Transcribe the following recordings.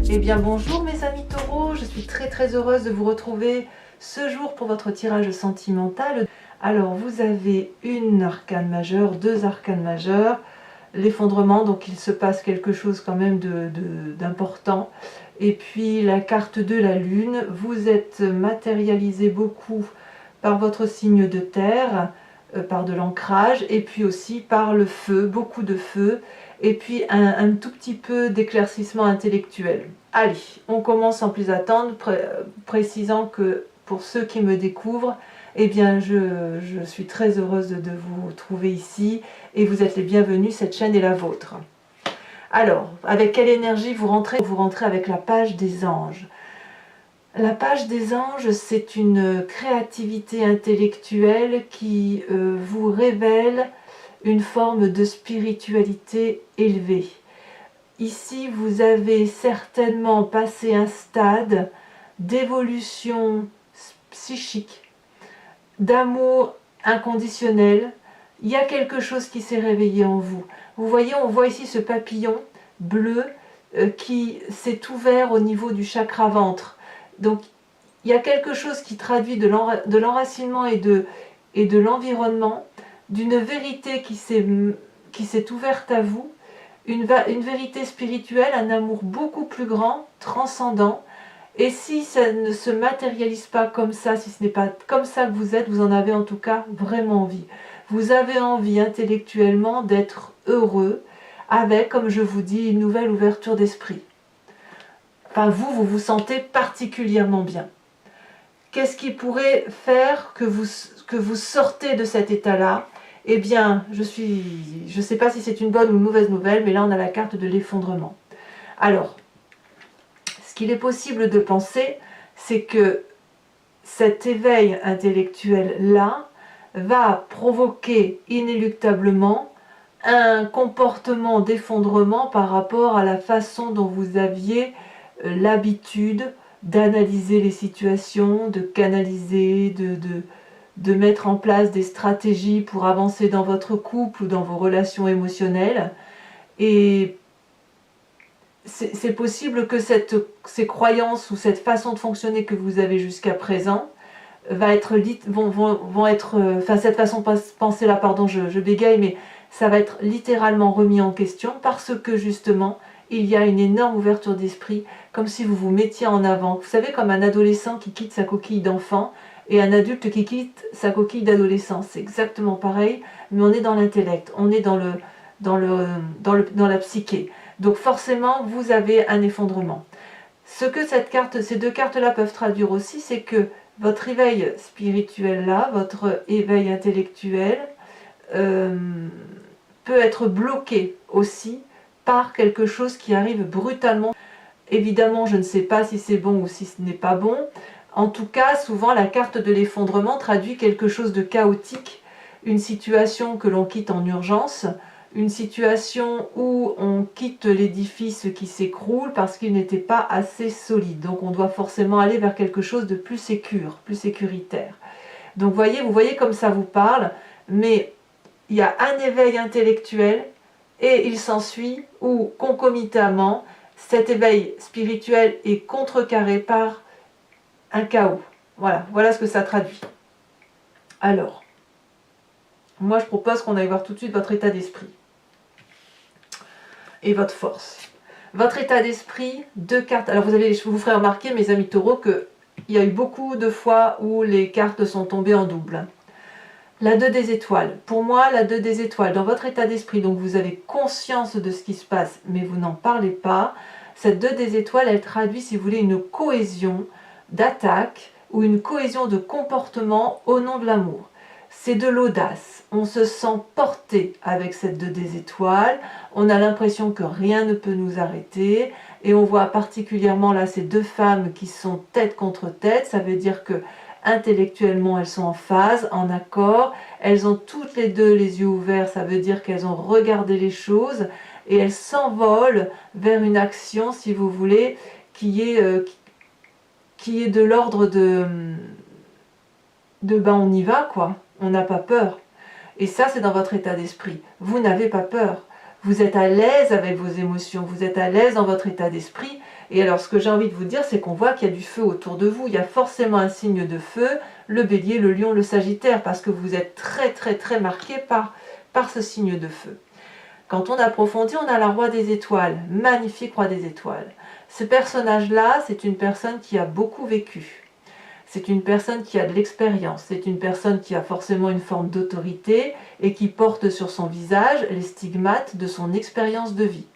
Eh bien bonjour mes amis taureaux, je suis très heureuse de vous retrouver ce jour pour votre tirage sentimental. Alors vous avez une arcane majeure, deux arcanes majeures, l'effondrement, donc il se passe quelque chose quand même d'important. Et puis la carte de la lune, vous êtes matérialisé beaucoup par votre signe de terre, par de l'ancrage, et puis aussi par le feu, beaucoup de feu, et puis un tout petit peu d'éclaircissement intellectuel. Allez, on commence sans plus attendre, précisant que pour ceux qui me découvrent, eh bien je suis très heureuse de vous trouver ici, et vous êtes les bienvenus, cette chaîne est la vôtre. Alors, avec quelle énergie vous rentrez? Vous rentrez avec la page des anges. La page des anges, c'est une créativité intellectuelle qui vous révèle une forme de spiritualité élevée. Ici, vous avez certainement passé un stade d'évolution psychique, d'amour inconditionnel. Il y a quelque chose qui s'est réveillé en vous. Vous voyez, on voit ici ce papillon bleu qui s'est ouvert au niveau du chakra ventre. Donc, il y a quelque chose qui traduit de l'enracinement et de l'environnement, d'une vérité qui s'est ouverte à vous, une vérité spirituelle, un amour beaucoup plus grand, transcendant. Et si ça ne se matérialise pas comme ça, si ce n'est pas comme ça que vous êtes, vous en avez en tout cas vraiment envie. Vous avez envie intellectuellement d'être heureux avec, comme je vous dis, une nouvelle ouverture d'esprit. Enfin, vous vous sentez particulièrement bien. Qu'est-ce qui pourrait faire que vous sortez de cet état-là? Eh bien, je ne sais pas si c'est une bonne ou une mauvaise nouvelle, mais là on a la carte de l'effondrement. Alors, ce qu'il est possible de penser, c'est que cet éveil intellectuel-là va provoquer inéluctablement un comportement d'effondrement par rapport à la façon dont vous aviez l'habitude d'analyser les situations, de canaliser, de mettre en place des stratégies pour avancer dans votre couple ou dans vos relations émotionnelles. Et c'est possible que ces croyances ou cette façon de fonctionner que vous avez jusqu'à présent cette façon de penser là, pardon, je bégaye, mais ça va être littéralement remis en question parce que justement, il y a une énorme ouverture d'esprit, comme si vous vous mettiez en avant. Vous savez, comme un adolescent qui quitte sa coquille d'enfant et un adulte qui quitte sa coquille d'adolescent. C'est exactement pareil, mais on est dans l'intellect, on est dans la psyché. Donc forcément, vous avez un effondrement. Ce que ces deux cartes-là peuvent traduire aussi, c'est que votre éveil spirituel-là, votre éveil intellectuel, peut être bloqué aussi par quelque chose qui arrive brutalement. Évidemment, je ne sais pas si c'est bon ou si ce n'est pas bon. En tout cas, souvent, la carte de l'effondrement traduit quelque chose de chaotique, une situation que l'on quitte en urgence, une situation où on quitte l'édifice qui s'écroule parce qu'il n'était pas assez solide. Donc on doit forcément aller vers quelque chose de plus sécuritaire. Donc vous voyez comme ça vous parle, mais il y a un éveil intellectuel et il s'ensuit où concomitamment cet éveil spirituel est contrecarré par un chaos. Voilà ce que ça traduit. Alors, moi je propose qu'on aille voir tout de suite votre état d'esprit et votre force. Votre état d'esprit, deux cartes. Alors je vous ferai remarquer, mes amis taureaux, qu'il y a eu beaucoup de fois où les cartes sont tombées en double. La 2 des étoiles. Pour moi, la 2 des étoiles, dans votre état d'esprit, donc vous avez conscience de ce qui se passe, mais vous n'en parlez pas. Cette 2 des étoiles, elle traduit, si vous voulez, une cohésion d'attaque ou une cohésion de comportement au nom de l'amour. C'est de l'audace. On se sent porté avec cette 2 des étoiles. On a l'impression que rien ne peut nous arrêter. Et on voit particulièrement là ces deux femmes qui sont tête contre tête. Ça veut dire que intellectuellement, elles sont en phase, en accord. Elles ont toutes les deux les yeux ouverts. Ça veut dire qu'elles ont regardé les choses. Et elles s'envolent vers une action, si vous voulez, qui est de l'ordre de on y va, quoi. On n'a pas peur. Et ça, c'est dans votre état d'esprit. Vous n'avez pas peur. Vous êtes à l'aise avec vos émotions. Vous êtes à l'aise dans votre état d'esprit. Et alors ce que j'ai envie de vous dire, c'est qu'on voit qu'il y a du feu autour de vous, il y a forcément un signe de feu, le bélier, le lion, le sagittaire, parce que vous êtes très marqué par ce signe de feu. Quand on approfondit, on a la roi des étoiles, magnifique roi des étoiles. Ce personnage-là, c'est une personne qui a beaucoup vécu. C'est une personne qui a de l'expérience, c'est une personne qui a forcément une forme d'autorité et qui porte sur son visage les stigmates de son expérience de vie.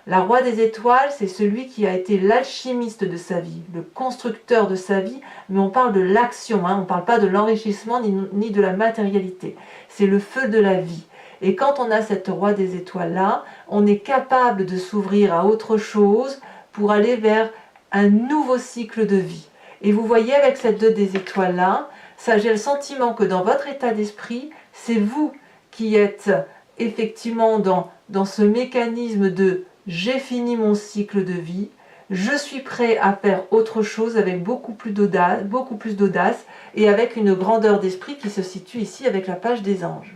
La roi des étoiles, c'est celui qui a été l'alchimiste de sa vie, le constructeur de sa vie, mais on parle de l'action, on ne parle pas de l'enrichissement ni de la matérialité. C'est le feu de la vie. Et quand on a cette roi des étoiles-là, on est capable de s'ouvrir à autre chose pour aller vers un nouveau cycle de vie. Et vous voyez avec cette 2 des étoiles-là, ça j'ai le sentiment que dans votre état d'esprit, c'est vous qui êtes effectivement dans ce mécanisme de « j'ai fini mon cycle de vie », je suis prêt à faire autre chose avec beaucoup plus d'audace et avec une grandeur d'esprit qui se situe ici avec la page des anges.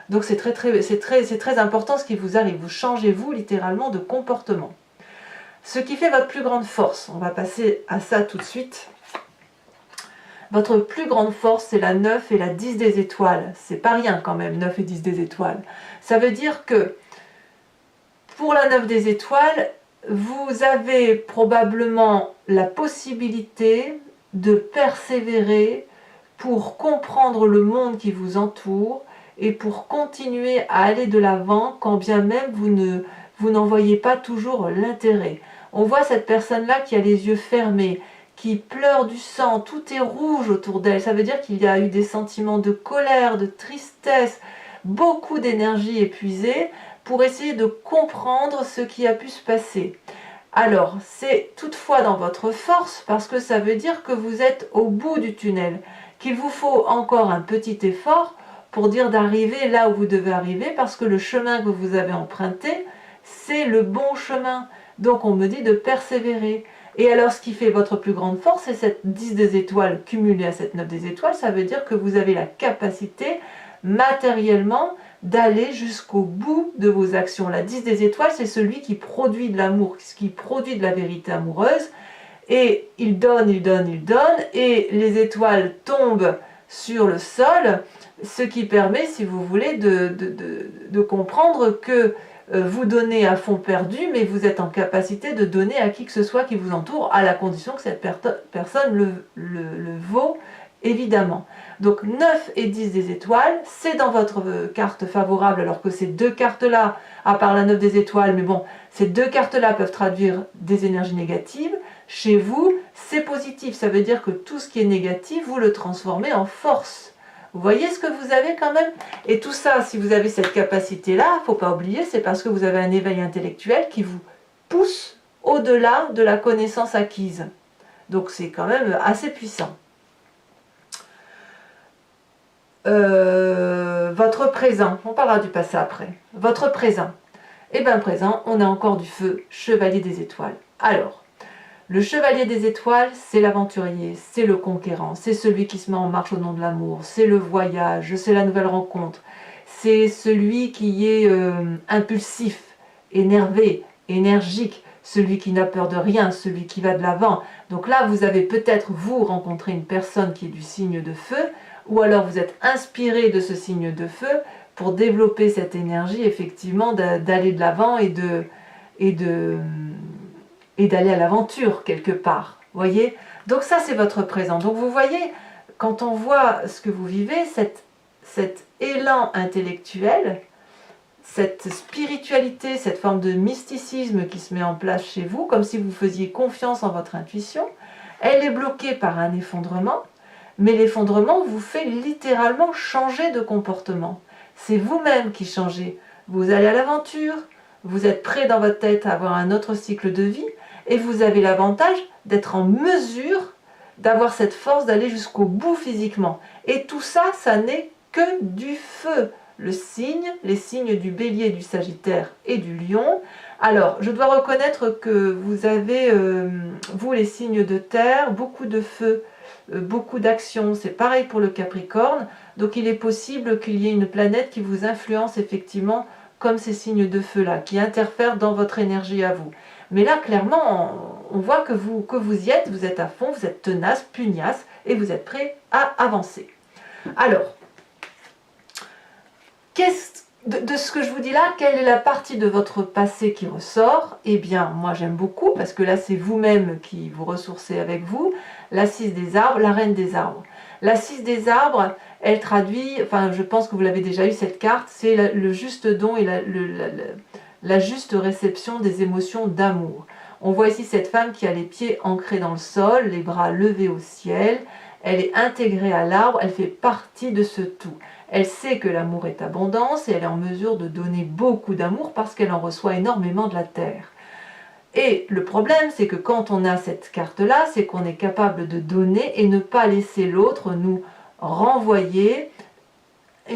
Donc c'est très important ce qui vous arrive, vous changez vous littéralement de comportement. Ce qui fait votre plus grande force, on va passer à ça tout de suite. Votre plus grande force, c'est la 9 et la 10 des étoiles. C'est pas rien quand même, 9 et 10 des étoiles. Ça veut dire que pour la 9 des étoiles, vous avez probablement la possibilité de persévérer pour comprendre le monde qui vous entoure et pour continuer à aller de l'avant quand bien même vous n'en voyez pas toujours l'intérêt. On voit cette personne-là qui a les yeux fermés, qui pleure du sang, tout est rouge autour d'elle. Ça veut dire qu'il y a eu des sentiments de colère, de tristesse, beaucoup d'énergie épuisée pour essayer de comprendre ce qui a pu se passer. Alors, c'est toutefois dans votre force parce que ça veut dire que vous êtes au bout du tunnel, qu'il vous faut encore un petit effort pour dire d'arriver là où vous devez arriver parce que le chemin que vous avez emprunté, c'est le bon chemin. Donc on me dit de persévérer. Et alors ce qui fait votre plus grande force, c'est cette 10 des étoiles cumulée à cette 9 des étoiles, ça veut dire que vous avez la capacité matériellement d'aller jusqu'au bout de vos actions. La 10 des étoiles, c'est celui qui produit de l'amour, qui produit de la vérité amoureuse. Et il donne, et les étoiles tombent sur le sol, ce qui permet, si vous voulez, de comprendre que vous donnez à fond perdu, mais vous êtes en capacité de donner à qui que ce soit qui vous entoure, à la condition que cette personne le vaut, évidemment. Donc 9 et 10 des étoiles, c'est dans votre carte favorable, alors que ces deux cartes-là, à part la 9 des étoiles, mais bon, ces deux cartes-là peuvent traduire des énergies négatives. Chez vous, c'est positif, ça veut dire que tout ce qui est négatif, vous le transformez en force. Vous voyez ce que vous avez quand même? Et tout ça, si vous avez cette capacité-là, il ne faut pas oublier, c'est parce que vous avez un éveil intellectuel qui vous pousse au-delà de la connaissance acquise. Donc c'est quand même assez puissant. Votre présent, on parlera du passé après. Votre présent. Et bien présent, on a encore du feu, chevalier des étoiles. Alors, le chevalier des étoiles, c'est l'aventurier, c'est le conquérant, c'est celui qui se met en marche au nom de l'amour, c'est le voyage, c'est la nouvelle rencontre, c'est celui qui est impulsif, énervé, énergique, celui qui n'a peur de rien, celui qui va de l'avant. Donc là, vous avez peut-être, vous, rencontré une personne qui est du signe de feu, ou alors vous êtes inspiré de ce signe de feu pour développer cette énergie, effectivement, d'aller de l'avant et d'aller à l'aventure quelque part, voyez. Donc ça c'est votre présent. Donc vous voyez, quand on voit ce que vous vivez, cet élan intellectuel, cette spiritualité, cette forme de mysticisme qui se met en place chez vous, comme si vous faisiez confiance en votre intuition, elle est bloquée par un effondrement, mais l'effondrement vous fait littéralement changer de comportement. C'est vous-même qui changez. Vous allez à l'aventure, vous êtes prêt dans votre tête à avoir un autre cycle de vie, et vous avez l'avantage d'être en mesure d'avoir cette force d'aller jusqu'au bout physiquement. Et tout ça, ça n'est que du feu. Les signes du bélier, du sagittaire et du lion. Alors, je dois reconnaître que vous avez, vous les signes de terre, beaucoup de feu, beaucoup d'action. C'est pareil pour le Capricorne. Donc il est possible qu'il y ait une planète qui vous influence effectivement comme ces signes de feu-là, qui interfèrent dans votre énergie à vous. Mais là, clairement, on voit que vous y êtes, vous êtes à fond, vous êtes tenace, pugnace, et vous êtes prêt à avancer. Alors, de ce que je vous dis là, quelle est la partie de votre passé qui ressort? Eh bien, moi j'aime beaucoup, parce que là c'est vous-même qui vous ressourcez avec vous, la 6 des arbres, la reine des arbres. La 6 des arbres, elle traduit, enfin je pense que vous l'avez déjà eu cette carte, c'est le juste don et la juste réception des émotions d'amour. On voit ici cette femme qui a les pieds ancrés dans le sol, les bras levés au ciel, elle est intégrée à l'arbre, elle fait partie de ce tout. Elle sait que l'amour est abondance et elle est en mesure de donner beaucoup d'amour parce qu'elle en reçoit énormément de la terre. Et le problème, c'est que quand on a cette carte-là, c'est qu'on est capable de donner et ne pas laisser l'autre nous renvoyer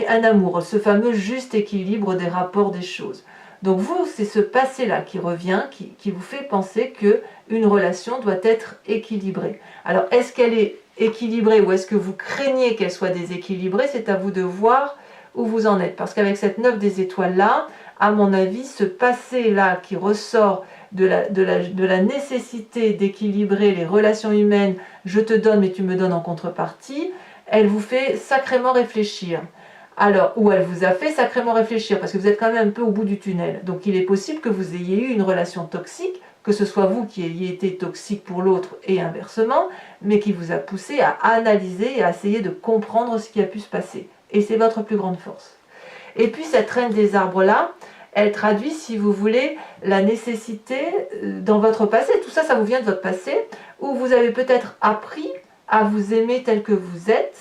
un amour, ce fameux juste équilibre des rapports des choses. Donc vous, c'est ce passé-là qui revient, qui vous fait penser qu'une relation doit être équilibrée. Alors, est-ce qu'elle est équilibrée ou est-ce que vous craignez qu'elle soit déséquilibrée? C'est à vous de voir où vous en êtes. Parce qu'avec cette 9 des étoiles-là, à mon avis, ce passé-là qui ressort de la nécessité d'équilibrer les relations humaines, je te donne mais tu me donnes en contrepartie, elle vous fait sacrément réfléchir. Alors, ou elle vous a fait sacrément réfléchir, parce que vous êtes quand même un peu au bout du tunnel. Donc il est possible que vous ayez eu une relation toxique, que ce soit vous qui ayez été toxique pour l'autre et inversement, mais qui vous a poussé à analyser et à essayer de comprendre ce qui a pu se passer. Et c'est votre plus grande force. Et puis cette reine des arbres-là, elle traduit, si vous voulez, la nécessité dans votre passé, tout ça, ça vous vient de votre passé, où vous avez peut-être appris à vous aimer tel que vous êtes.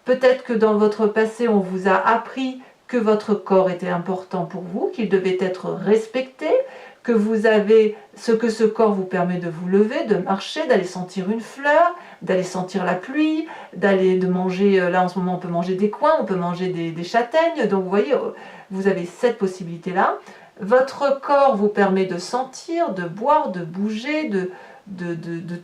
Peut-être que dans votre passé, on vous a appris que votre corps était important pour vous, qu'il devait être respecté, que vous avez ce que ce corps vous permet de vous lever, de marcher, d'aller sentir une fleur, d'aller sentir la pluie, de manger, là en ce moment on peut manger des coings, on peut manger des châtaignes, donc vous voyez, vous avez cette possibilité-là. Votre corps vous permet de sentir, de boire, de bouger, de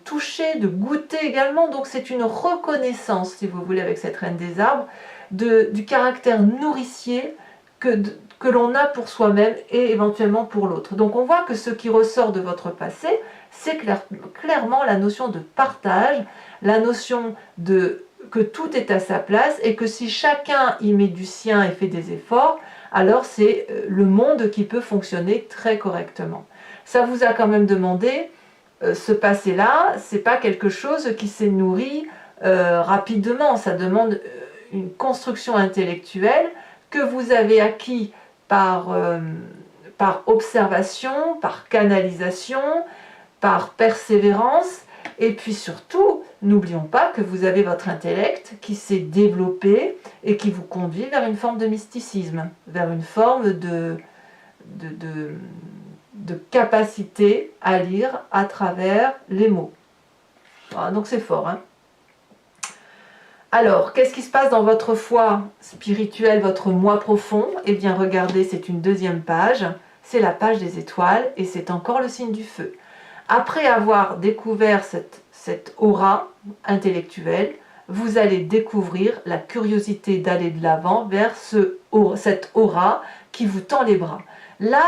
toucher, de goûter également. Donc c'est une reconnaissance, si vous voulez, avec cette reine des arbres, du caractère nourricier que l'on a pour soi-même et éventuellement pour l'autre. Donc on voit que ce qui ressort de votre passé, c'est clairement la notion de partage, la notion que tout est à sa place et que si chacun y met du sien et fait des efforts, alors c'est le monde qui peut fonctionner très correctement. Ça vous a quand même demandé ce passé-là, c'est pas quelque chose qui s'est nourri rapidement, ça demande une construction intellectuelle que vous avez acquis par observation, par canalisation, par persévérance, et puis surtout, n'oublions pas que vous avez votre intellect qui s'est développé et qui vous conduit vers une forme de mysticisme, vers une forme de capacité à lire à travers les mots. Voilà, donc c'est fort, hein. Alors, qu'est-ce qui se passe dans votre foi spirituelle, votre moi profond? Eh bien, regardez, c'est une deuxième page, c'est la page des étoiles et c'est encore le signe du feu. Après avoir découvert cette aura intellectuelle, vous allez découvrir la curiosité d'aller de l'avant vers cette aura qui vous tend les bras. Là,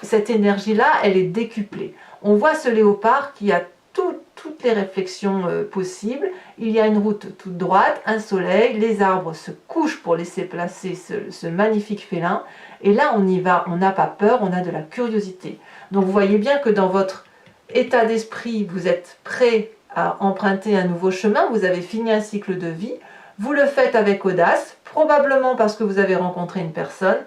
cette énergie-là, elle est décuplée. On voit ce léopard qui a toutes les réflexions possibles. Il y a une route toute droite, un soleil, les arbres se couchent pour laisser placer ce magnifique félin. Et là, on y va, on n'a pas peur, on a de la curiosité. Donc vous voyez bien que dans votre état d'esprit, vous êtes prêt à emprunter un nouveau chemin, vous avez fini un cycle de vie, vous le faites avec audace, probablement parce que vous avez rencontré une personne,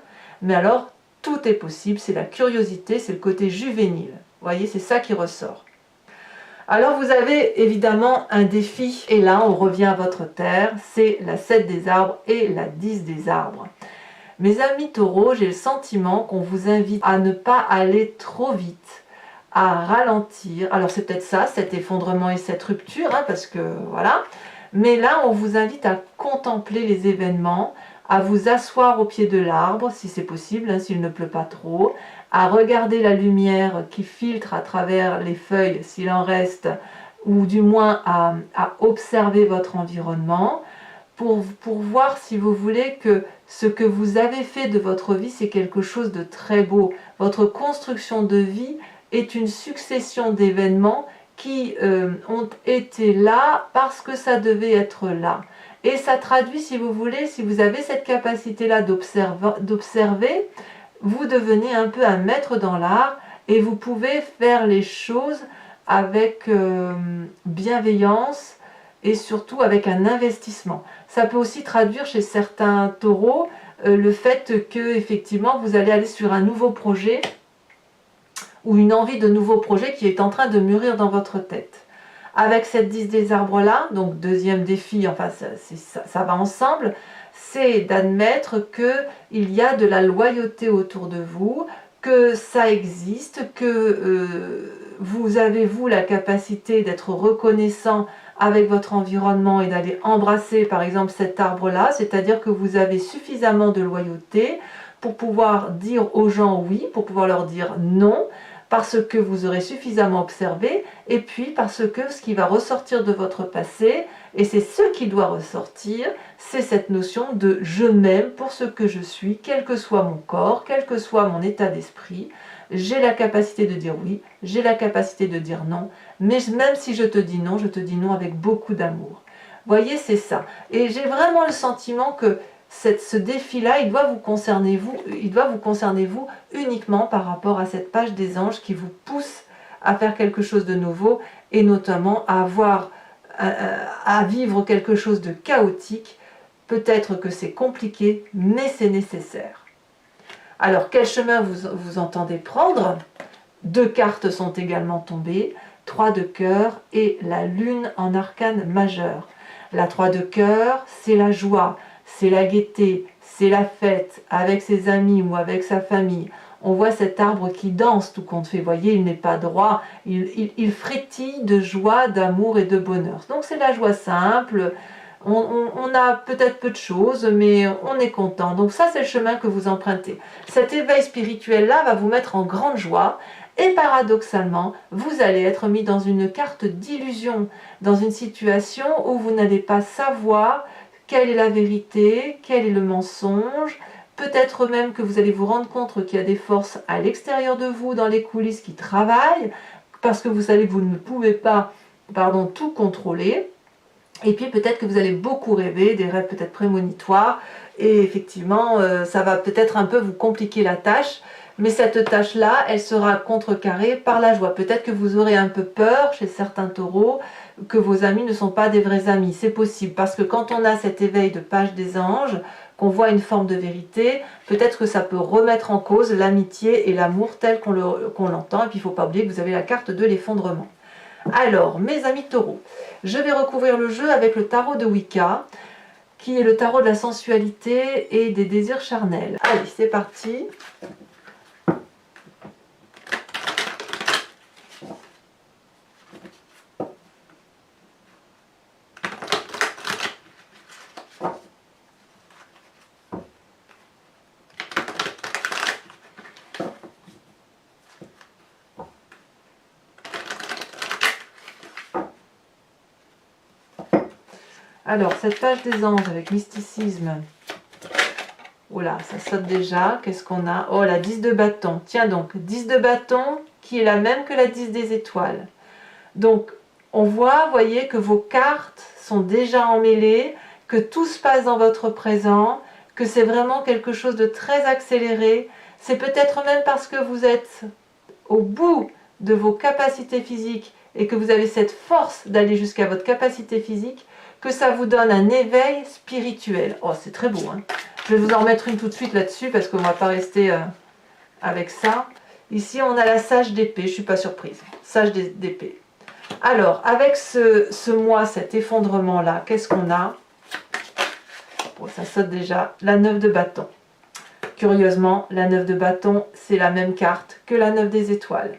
mais alors tout est possible, c'est la curiosité, c'est le côté juvénile. Vous voyez, c'est ça qui ressort. Alors vous avez évidemment un défi, et là on revient à votre terre, c'est la 7 des arbres et la 10 des arbres. Mes amis taureaux, j'ai le sentiment qu'on vous invite à ne pas aller trop vite, à ralentir. Alors c'est peut-être ça, cet effondrement et cette rupture, hein, parce que voilà. Mais là, on vous invite à contempler les événements, à vous asseoir au pied de l'arbre, si c'est possible, hein, s'il ne pleut pas trop, à regarder la lumière qui filtre à travers les feuilles, s'il en reste, ou du moins à observer votre environnement, pour voir, si vous voulez, que ce que vous avez fait de votre vie, c'est quelque chose de très beau. Votre construction de vie est une succession d'événements qui ont été là parce que ça devait être là. Et ça traduit, si vous voulez, si vous avez cette capacité-là d'observer, vous devenez un peu un maître dans l'art et vous pouvez faire les choses avec bienveillance et surtout avec un investissement. Ça peut aussi traduire chez certains taureaux le fait que effectivement vous allez aller sur un nouveau projet ou une envie de nouveau projet qui est en train de mûrir dans votre tête. Avec cette 10 des arbres là, donc deuxième défi, enfin ça va ensemble, c'est d'admettre qu'il y a de la loyauté autour de vous, que ça existe, que vous avez vous la capacité d'être reconnaissant avec votre environnement et d'aller embrasser par exemple cet arbre là, c'est-à-dire que vous avez suffisamment de loyauté pour pouvoir dire aux gens oui, pour pouvoir leur dire non, parce que vous aurez suffisamment observé, et puis parce que ce qui va ressortir de votre passé, et c'est ce qui doit ressortir, c'est cette notion de je m'aime pour ce que je suis, quel que soit mon corps, quel que soit mon état d'esprit, j'ai la capacité de dire oui, j'ai la capacité de dire non, mais même si je te dis non avec beaucoup d'amour. Voyez, c'est ça. Et j'ai vraiment le sentiment que ce défi-là, il doit vous concerner vous uniquement par rapport à cette page des anges qui vous pousse à faire quelque chose de nouveau et notamment à vivre quelque chose de chaotique. Peut-être que c'est compliqué, mais c'est nécessaire. Alors, quel chemin vous entendez prendre? 2 cartes sont également tombées, 3 de cœur et la lune en arcane majeur. La 3 de cœur, c'est la joie, c'est la gaieté, c'est la fête avec ses amis ou avec sa famille. On voit cet arbre qui danse tout compte fait, vous voyez, il n'est pas droit, il frétille de joie, d'amour et de bonheur. Donc c'est la joie simple, on a peut-être peu de choses, mais on est content. Donc ça, c'est le chemin que vous empruntez. Cet éveil spirituel-là va vous mettre en grande joie. Et paradoxalement, vous allez être mis dans une carte d'illusion, dans une situation où vous n'allez pas savoir quelle est la vérité, quel est le mensonge. Peut-être même que vous allez vous rendre compte qu'il y a des forces à l'extérieur de vous, dans les coulisses, qui travaillent, parce que vous savez que vous ne pouvez pas, tout contrôler. Et puis peut-être que vous allez beaucoup rêver, des rêves peut-être prémonitoires, et effectivement, ça va peut-être un peu vous compliquer la tâche, mais cette tâche-là, elle sera contrecarrée par la joie. Peut-être que vous aurez un peu peur chez certains taureaux, que vos amis ne sont pas des vrais amis. C'est possible, parce que quand on a cet éveil de page des anges, qu'on voit une forme de vérité, peut-être que ça peut remettre en cause l'amitié et l'amour tel qu'on l'entend, et puis il ne faut pas oublier que vous avez la carte de l'effondrement. Alors, mes amis taureaux, je vais recouvrir le jeu avec le tarot de Wicca, qui est le tarot de la sensualité et des désirs charnels. Allez, c'est parti. Alors, cette page des anges avec mysticisme, oh là, ça saute déjà. Qu'est-ce qu'on a? Oh, la 10 de bâton. Tiens donc, 10 de bâton qui est la même que la 10 des étoiles. Donc, on voit, vous voyez, que vos cartes sont déjà emmêlées, que tout se passe dans votre présent, que c'est vraiment quelque chose de très accéléré. C'est peut-être même parce que vous êtes au bout de vos capacités physiques et que vous avez cette force d'aller jusqu'à votre capacité physique, que ça vous donne un éveil spirituel. Oh, c'est très beau, hein. Je vais vous en remettre une tout de suite là-dessus parce qu'on ne va pas rester avec ça. Ici, on a la sage d'épée, je ne suis pas surprise. Sage d'épée. Alors, avec ce mois, cet effondrement-là, qu'est-ce qu'on a? Bon, ça saute déjà. La 9 de bâton. Curieusement, la 9 de bâton, c'est la même carte que la 9 des étoiles.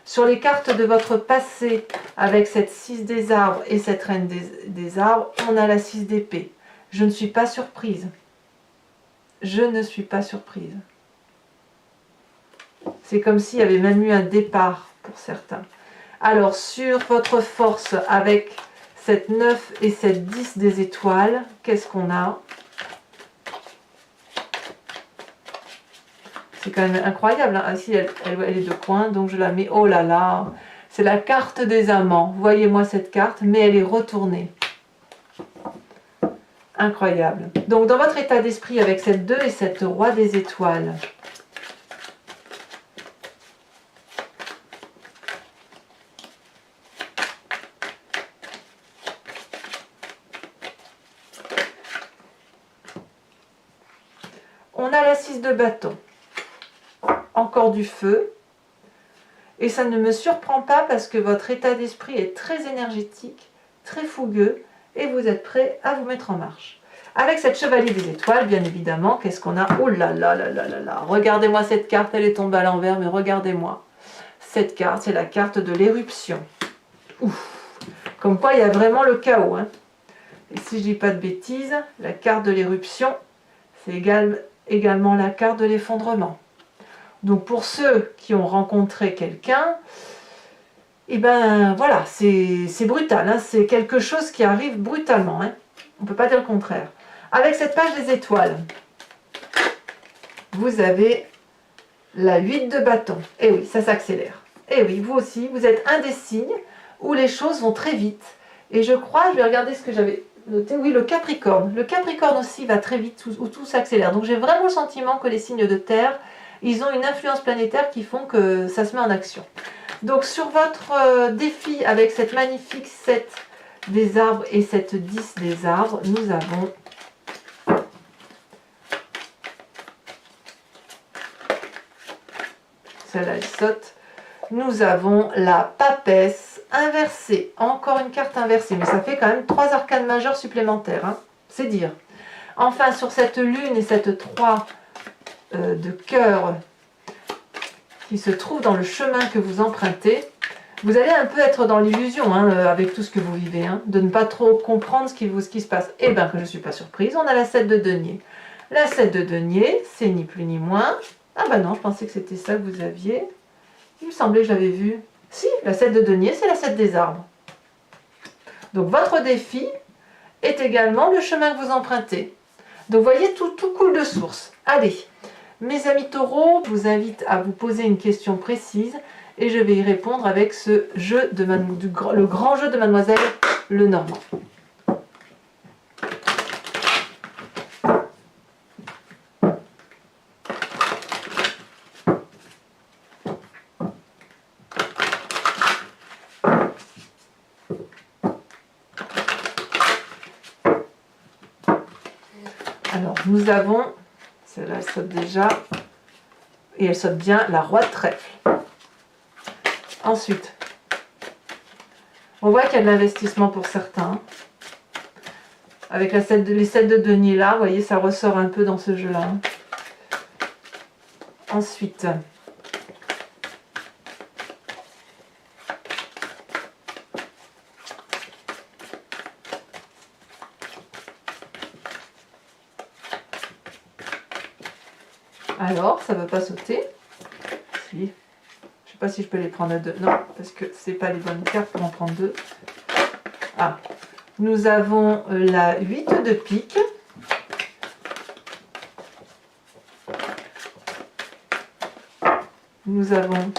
Sur les cartes de votre passé, avec cette 6 des arbres et cette reine des arbres, on a la 6 d'épée. Je ne suis pas surprise. Je ne suis pas surprise. C'est comme s'il y avait même eu un départ pour certains. Alors, sur votre force, avec cette 9 et cette 10 des étoiles, qu'est-ce qu'on a? C'est quand même incroyable. Hein. Ici, elle est de coin, donc je la mets. Oh là là, c'est la carte des amants. Voyez-moi cette carte, mais elle est retournée. Incroyable. Donc, dans votre état d'esprit avec cette 2 et cette roi des étoiles, on a la 6 de bâton. Encore du feu. Et ça ne me surprend pas parce que votre état d'esprit est très énergétique, très fougueux, et vous êtes prêt à vous mettre en marche. Avec cette chevalier des étoiles, bien évidemment, qu'est-ce qu'on a? Oh là là là là là là! Regardez-moi cette carte, elle est tombée à l'envers, mais regardez-moi. Cette carte, c'est la carte de l'éruption. Ouf! Comme quoi, il y a vraiment le chaos. Hein. Et si je dis pas de bêtises, la carte de l'éruption, c'est également la carte de l'effondrement. Donc pour ceux qui ont rencontré quelqu'un, et ben voilà, c'est brutal, hein, c'est quelque chose qui arrive brutalement, hein. On ne peut pas dire le contraire. Avec cette page des étoiles, vous avez la 8 de bâton. Et oui, ça s'accélère. Et oui, vous aussi, vous êtes un des signes où les choses vont très vite. Et je crois, je vais regarder ce que j'avais noté, oui, le Capricorne. Le Capricorne aussi va très vite, où tout s'accélère. Donc j'ai vraiment le sentiment que les signes de terre, ils ont une influence planétaire qui font que ça se met en action. Donc sur votre défi avec cette magnifique 7 des arbres et cette 10 des arbres, nous avons celle-là elle saute, nous avons la papesse inversée, encore une carte inversée, mais ça fait quand même 3 arcanes majeures supplémentaires, hein, c'est dire. Enfin sur cette lune et cette 3 de cœur qui se trouve dans le chemin que vous empruntez, vous allez un peu être dans l'illusion hein, avec tout ce que vous vivez, hein, de ne pas trop comprendre ce qui se passe. Eh bien que je ne suis pas surprise, on a la 7 de denier. La 7 de denier, c'est ni plus ni moins. Ah bah non, je pensais que c'était ça que vous aviez. Il me semblait que je l'avais vu. Si, la 7 de denier, c'est la 7 des arbres. Donc votre défi est également le chemin que vous empruntez. Donc vous voyez, tout coule de source. Allez, mes amis taureaux, je vous invite à vous poser une question précise et je vais y répondre avec ce jeu de le grand jeu de Mademoiselle Lenormand. Alors, nous avons, celle-là elle saute déjà, et elle saute bien, la roi de trèfle. Ensuite, on voit qu'il y a de l'investissement pour certains. Avec les 7 de denier là, vous voyez, ça ressort un peu dans ce jeu-là. Ensuite, alors, ça ne veut pas sauter. Si. Je ne sais pas si je peux les prendre à deux. Non, parce que ce n'est pas les bonnes cartes pour en prendre deux. Ah, nous avons la 8 de pique. Nous avons...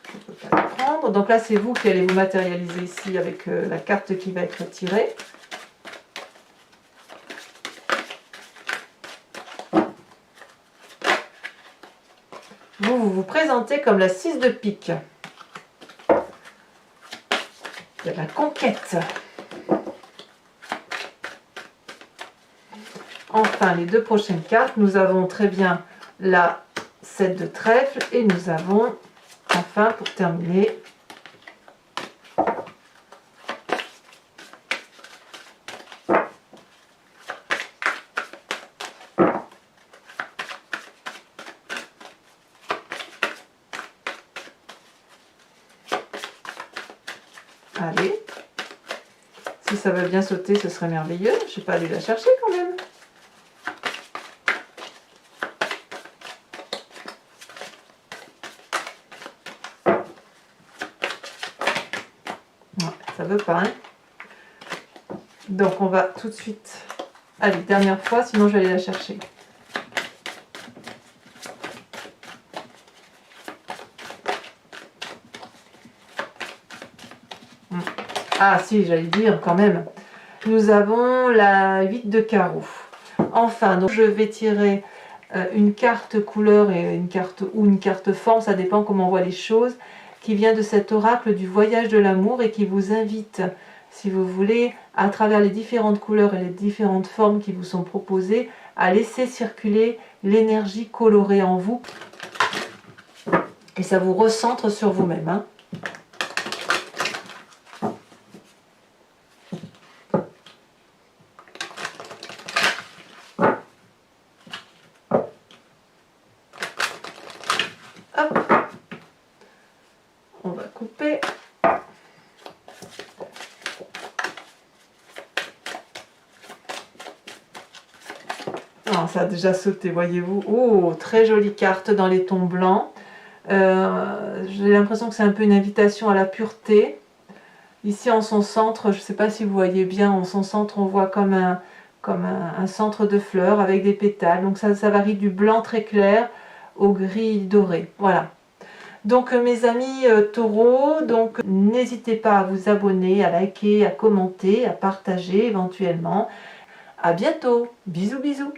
Je ne peux pas la prendre. Donc là, c'est vous qui allez vous matérialiser ici avec la carte qui va être tirée. Vous vous présentez comme la 6 de pique. Il y a de la conquête. Enfin, les deux prochaines cartes, nous avons très bien la 7 de trèfle et nous avons, enfin, pour terminer, allez, si ça veut bien sauter, ce serait merveilleux. Je ne vais pas aller la chercher quand même. Non, ça veut pas, hein. Donc on va tout de suite... Allez, dernière fois, sinon je vais aller la chercher. Ah si, j'allais dire quand même. Nous avons la 8 de carreau. Enfin, donc je vais tirer une carte couleur et une carte forme, ça dépend comment on voit les choses, qui vient de cet oracle du voyage de l'amour et qui vous invite, si vous voulez, à travers les différentes couleurs et les différentes formes qui vous sont proposées, à laisser circuler l'énergie colorée en vous. Et ça vous recentre sur vous-même, hein. Hop, on va couper. Ah, ça a déjà sauté, voyez-vous. Oh, très jolie carte dans les tons blancs. J'ai l'impression que c'est un peu une invitation à la pureté. Ici, en son centre, je ne sais pas si vous voyez bien, en son centre, on voit comme un centre de fleurs avec des pétales. Donc ça varie du blanc très clair au gris doré. Voilà. Donc mes amis taureaux, donc n'hésitez pas à vous abonner, à liker, à commenter, à partager éventuellement. À bientôt. Bisous bisous.